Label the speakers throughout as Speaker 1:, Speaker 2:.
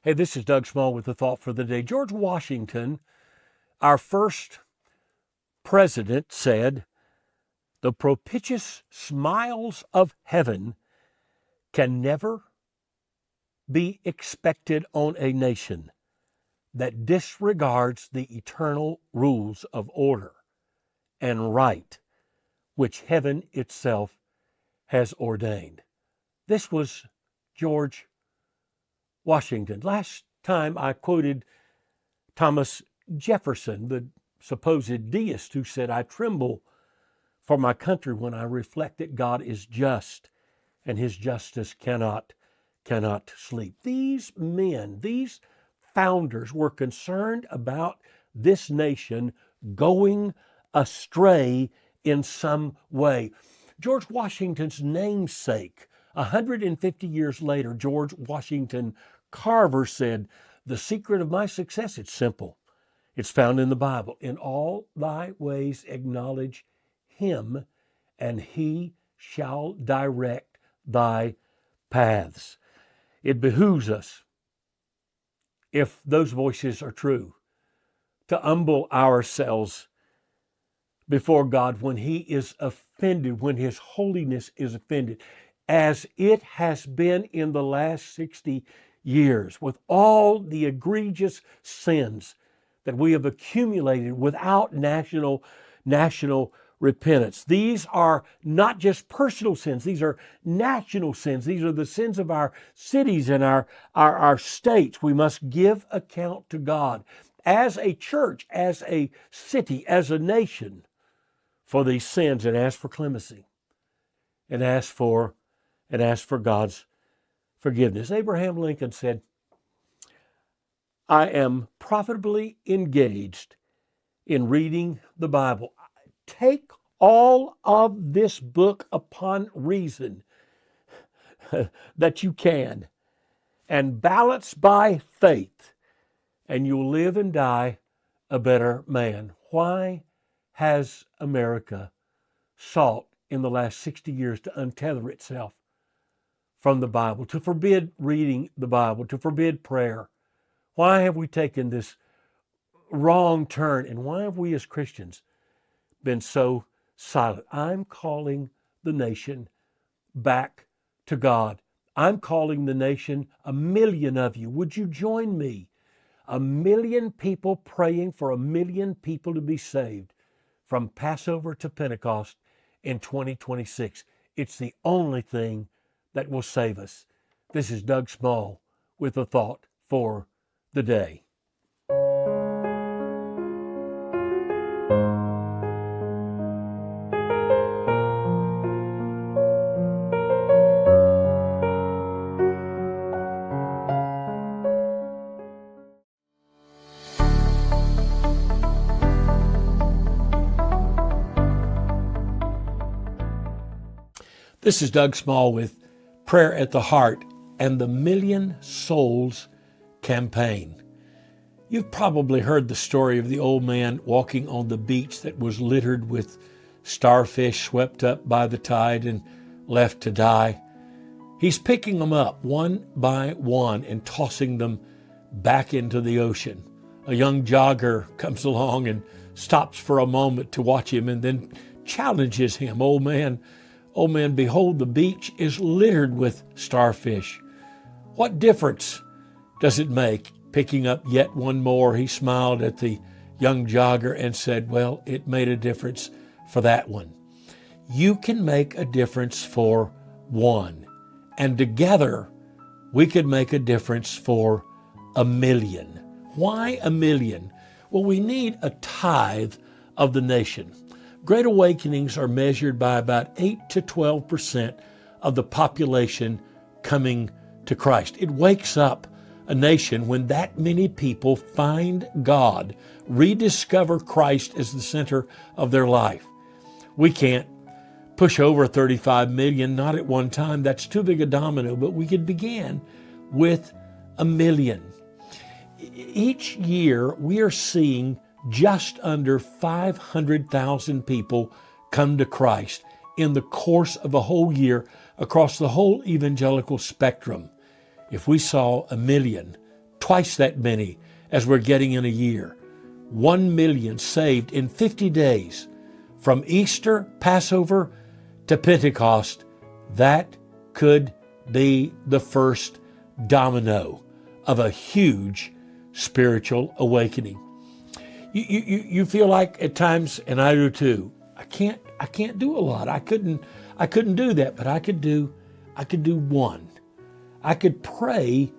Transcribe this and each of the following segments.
Speaker 1: Hey, this is Doug Small with the thought for the day. George Washington, our first president, said, "The propitious smiles of heaven can never be expected on a nation that disregards the eternal rules of order and right which heaven itself has ordained." This was George Washington. Last time I quoted Thomas Jefferson, the supposed deist, who said, "I tremble for my country when I reflect that God is just and his justice cannot sleep." These men, these founders were concerned about this nation going astray in some way. George Washington's namesake, 150 years later, George Washington Carver said, "The secret of my success, it's simple. It's found in the Bible. In all thy ways acknowledge him, and he shall direct thy paths." It behooves us, if those voices are true, to humble ourselves before God when he is offended, when his holiness is offended, as it has been in the last 60 years, with all the egregious sins that we have accumulated without national repentance. These are not just personal sins, these are national sins. These are the sins of our cities and our states. We must give account to God as a church, as a city, as a nation, for these sins, and ask for clemency and ask for God's forgiveness. Abraham Lincoln said, "I am profitably engaged in reading the Bible. Take all of this book upon reason that you can, and balance by faith, and you'll live and die a better man." Why has America sought in the last 60 years to untether itself from the Bible, to forbid reading the Bible, to forbid prayer? Why have we taken this wrong turn, and why have we as Christians been so silent? I'm calling the nation back to God. I'm calling the nation, 1,000,000 of you. Would you join me? 1,000,000 people praying for 1,000,000 people to be saved from Passover to Pentecost in 2026. It's the only thing that will save us. This is Doug Small with a thought for the day. This is Doug Small with Prayer at the Heart and the Million Souls Campaign. You've probably heard the story of the old man walking on the beach that was littered with starfish swept up by the tide and left to die. He's picking them up one by one and tossing them back into the ocean. A young jogger comes along and stops for a moment to watch him and then challenges him. Old man, behold, the beach is littered with starfish. What difference does it make? Picking up yet one more, he smiled at the young jogger and said, "Well, it made a difference for that one." You can make a difference for one, and together we could make a difference for 1,000,000. Why 1,000,000? Well, we need a tithe of the nation. Great awakenings are measured by about 8 to 12% of the population coming to Christ. It wakes up a nation when that many people find God, rediscover Christ as the center of their life. We can't push over 35 million, not at one time. That's too big a domino, but we could begin with 1,000,000. Each year, we are seeing just under 500,000 people come to Christ in the course of a whole year across the whole evangelical spectrum. If we saw 1,000,000 twice that many as we're getting in a year. 1 million saved in 50 days from Easter, Passover to Pentecost. That could be the first domino of a huge spiritual awakening. You feel like at times, and I do too, I can't do a lot. I couldn't do that, but I could do one. I could pray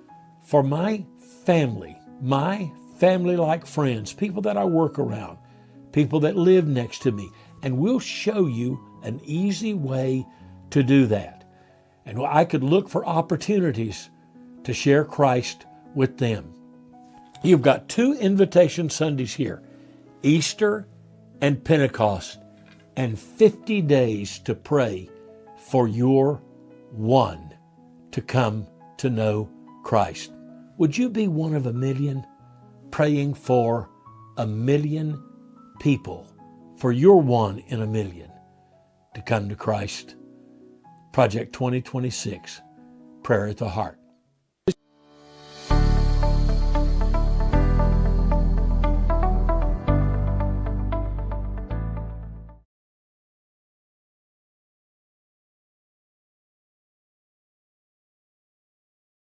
Speaker 1: for my family-like friends, people that I work around, people that live next to me, and we'll show you an easy way to do that. And I could look for opportunities to share Christ with them. You've got 2 invitation Sundays here, Easter and Pentecost, and 50 days to pray for your one to come to know Christ. Would you be one of 1 million praying for 1 million people, for your one in 1 million to come to Christ? Project 2026, Prayer at the Heart.